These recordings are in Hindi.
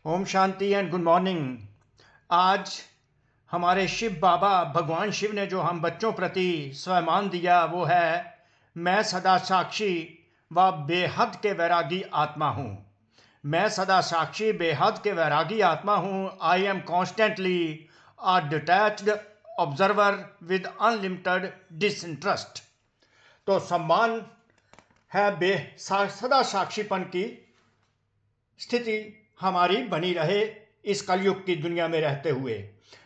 Om Shanti and good morning. आज हमारे शिव बाबा भगवान शिव ने जो हम बच्चों प्रति स्वमान दिया वो है, मैं सदा साक्षी व बेहद के वैरागी आत्मा हूँ। मैं सदा साक्षी बेहद के वैरागी आत्मा हूँ। I am constantly a detached observer with unlimited disinterest. तो सम्मान है सदा साक्षीपन की स्थिति हमारी बनी रहे इस कलयुग की दुनिया में रहते हुए।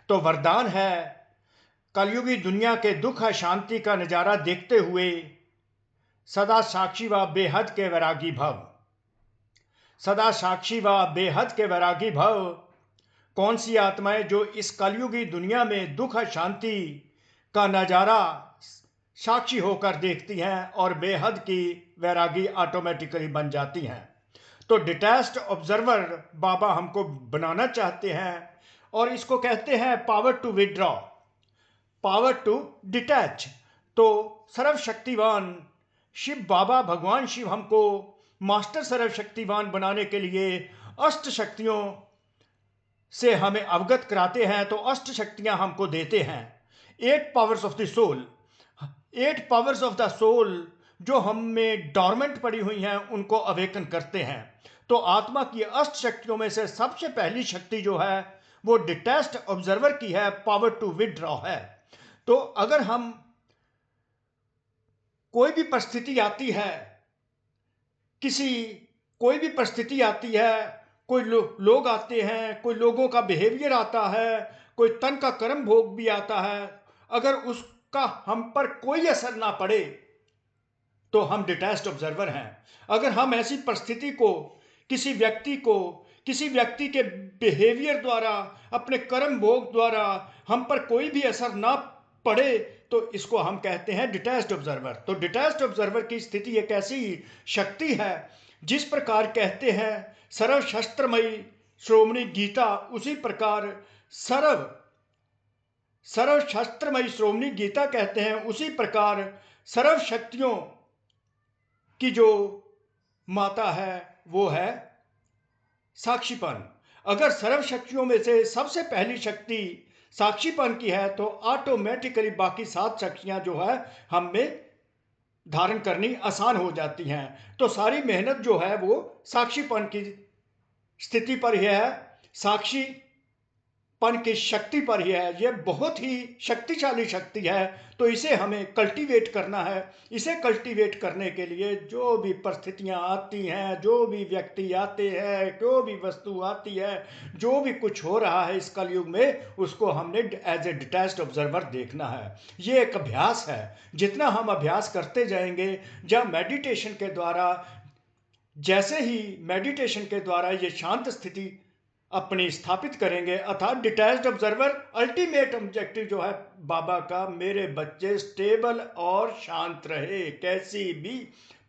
तो वरदान है, कलयुगी दुनिया के दुख शांति का नजारा देखते हुए सदा साक्षी व बेहद के वैरागी भव। सदा साक्षी व बेहद के वैरागी भव। कौन सी आत्माएं जो इस कलयुगी दुनिया में दुख शांति का नजारा साक्षी होकर देखती हैं और बेहद की वैरागी ऑटोमेटिकली बन जाती हैं। तो डिटैच्ड ऑब्जर्वर बाबा हमको बनाना चाहते हैं और इसको कहते हैं power to withdraw, power to detach. तो सर्वशक्तिवान शिव बाबा भगवान शिव हमको मास्टर सर्वशक्तिवान बनाने के लिए अष्ट शक्तियों से हमें अवगत कराते हैं। तो अष्ट शक्तियां हमको देते हैं। 8 powers of the soul, 8 powers of the soul जो हम में डॉर्मेंट पड़ी हुई हैं उनको अवेकन करते हैं। तो आत्मा की अष्ट शक्तियों में से सबसे पहली शक्ति जो है वो डिटैच्ड ऑब्जर्वर की है, पावर टू विड्रॉ है। तो अगर हम कोई भी परिस्थिति आती है, कोई भी परिस्थिति आती है, कोई लोग आते हैं, कोई लोगों का बिहेवियर आता है, कोई तन का कर्म भोग भी आता है, अगर उसका हम पर कोई असर ना पड़े तो हम डिटैच्ड ऑब्जर्वर हैं। अगर हम ऐसी परिस्थिति को किसी व्यक्ति के बिहेवियर द्वारा, अपने कर्म भोग द्वारा हम पर कोई भी असर ना पड़े तो इसको हम कहते हैं डिटैच्ड ऑब्जर्वर। तो डिटैच्ड ऑब्जर्वर की स्थिति एक ऐसी शक्ति है जिस प्रकार कहते हैं सर्वशस्त्रमयी श्रोमणी गीता, उसी प्रकार सर्वशस्त्रमयी श्रोमणी गीता कहते हैं, उसी प्रकार सर्व शक्तियों की जो माता है वो है साक्षीपन। अगर सर्व शक्तियों में से सबसे पहली शक्ति साक्षीपन की है तो ऑटोमेटिकली बाकी 7 शक्तियां जो है हम में धारण करनी आसान हो जाती हैं। तो सारी मेहनत जो है वो साक्षीपन की स्थिति पर ही है, साक्षीपन की शक्ति पर ही है। यह बहुत ही शक्तिशाली शक्ति है। तो इसे हमें कल्टीवेट करना है। इसे कल्टीवेट करने के लिए जो भी परिस्थितियां आती हैं, जो भी व्यक्ति आते हैं, जो भी वस्तु आती है, जो भी कुछ हो रहा है इस कलयुग में, उसको हमने एज ए डिटैच्ड ऑब्जर्वर देखना है। ये एक अभ्यास है। जितना हम अभ्यास करते जाएंगे, जब मेडिटेशन के द्वारा, जैसे ही मेडिटेशन के द्वारा ये शांत स्थिति अपनी स्थापित करेंगे, अर्थात डिटैच्ड ऑब्जर्वर अल्टीमेट ऑब्जेक्टिव जो है बाबा का, मेरे बच्चे स्टेबल और शांत रहे, कैसी भी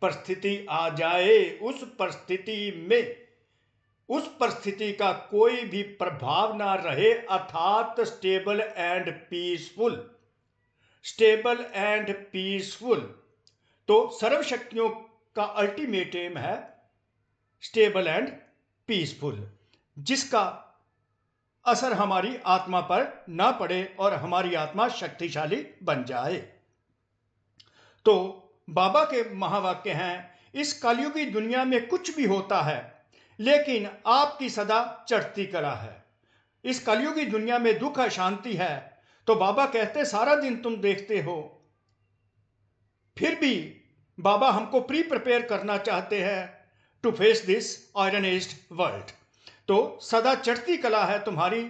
परिस्थिति आ जाए उस परिस्थिति का कोई भी प्रभाव ना रहे, अर्थात stable and peaceful, stable and peaceful. तो सर्व शक्तियों का अल्टीमेट एम है स्टेबल एंड पीसफुल, जिसका असर हमारी आत्मा पर ना पड़े और हमारी आत्मा शक्तिशाली बन जाए। तो बाबा के महावाक्य हैं, इस कलयुगी दुनिया में कुछ भी होता है लेकिन आपकी सदा चढ़ती कला है। इस कलयुगी दुनिया में दुख अशांति है। तो बाबा कहते सारा दिन तुम देखते हो, फिर भी बाबा हमको प्रिपेयर करना चाहते हैं to face this iron aged world. तो सदा चढ़ती कला है तुम्हारी।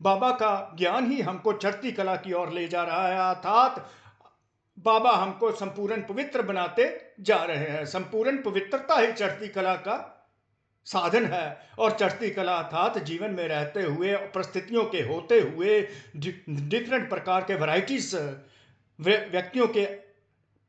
बाबा का ज्ञान ही हमको चढ़ती कला की ओर ले जा रहा है, अर्थात बाबा हमको संपूर्ण पवित्र बनाते जा रहे हैं। संपूर्ण पवित्रता ही चढ़ती कला का साधन है। और चढ़ती कला अर्थात जीवन में रहते हुए, परिस्थितियों के होते हुए, डिफरेंट प्रकार के वैरायटीज व्यक्तियों के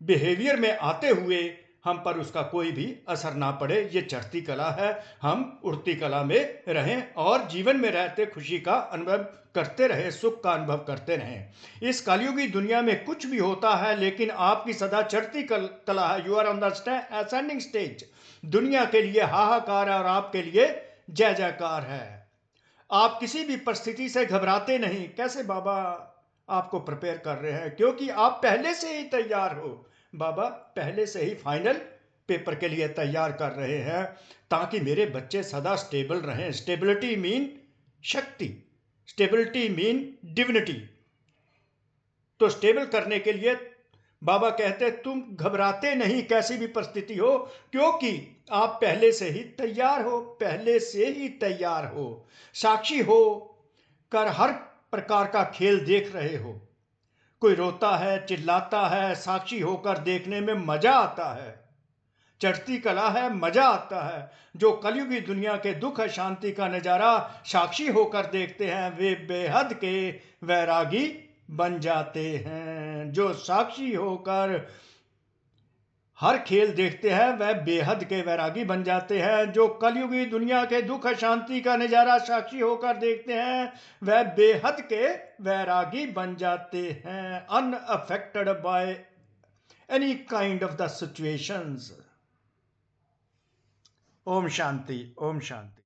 बिहेवियर में आते हुए हम पर उसका कोई भी असर ना पड़े, ये चढ़ती कला है। हम उड़ती कला में रहें और जीवन में रहते खुशी का अनुभव करते रहें, सुख का अनुभव करते रहें। इस कलयुगी दुनिया में कुछ भी होता है लेकिन आपकी सदा चढ़ती कला है। You are on the ascending stage. दुनिया के लिए हाहाकार और आपके लिए जय जयकार है। आप किसी भी परिस्थिति से घबराते नहीं। कैसे बाबा आपको प्रिपेयर कर रहे हैं? क्योंकि आप पहले से ही तैयार हो। बाबा पहले से ही फाइनल पेपर के लिए तैयार कर रहे हैं ताकि मेरे बच्चे सदा स्टेबल रहें। स्टेबिलिटी मीन शक्ति, स्टेबिलिटी मीन डिविनिटी। तो स्टेबल करने के लिए बाबा कहते तुम घबराते नहीं कैसी भी परिस्थिति हो, क्योंकि आप पहले से ही तैयार हो, पहले से ही तैयार हो। साक्षी हो कर हर प्रकार का खेल देख रहे हो। कोई रोता है, चिल्लाता है, साक्षी होकर देखने में मजा आता है। चढ़ती कला है, मजा आता है। जो कलयुगी दुनिया के दुख शांति का नजारा साक्षी होकर देखते हैं वे बेहद के वैरागी बन जाते हैं। जो साक्षी होकर हर खेल देखते हैं वह बेहद के वैरागी बन जाते हैं। जो कलयुगी दुनिया के दुख शांति का नजारा साक्षी होकर देखते हैं वह बेहद के वैरागी बन जाते हैं। Unaffected by any kind of the situations. Om Shanti, Om Shanti.